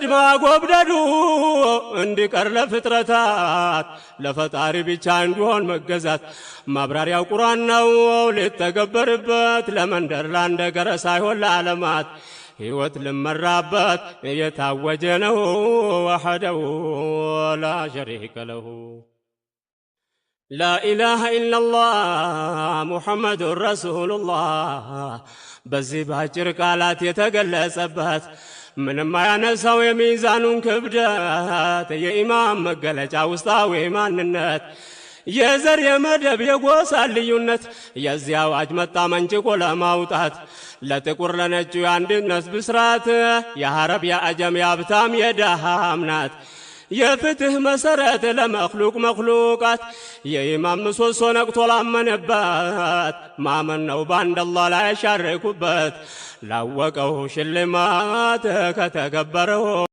ما قبددو እንዲቀር ለፍጥረታት ለፈጣሪ ብቻ እንዲሆን መገዛት ማብራሪያው ቁርአን ነው ለተገበረበት ለመንደር ላንደገረ ሳይሆን ለዓለማት ሕይወት ለመራበት የታወጀ ነው ወحده لا شريك له لا إله إلا الله محمد رسول الله በዚህ ባጭር ቃላት የተገለጸበት ምንም ያነሳው የሚዛኑን ክብደት የኢማም መገለጫ ውስጣዊ ማንነት የዘር የመደብ የጎሳ ልዩነት የዚያ አዋጅ መጣ መንጭቆ ለማውጣት ለጥቁር ለነጩ አንድነት ብስራት የሐረብ የአጀም የሀብታም የደሃም ናት የፍትህ መሰረት ለመخلوق መخلوقات የኢማም ምሰሶ ነቅቶ ላመነበት ማመን ነው በአንድ አላህ ላይ ያሻረኩበት ላወቀው ሽልማት ከተገበረው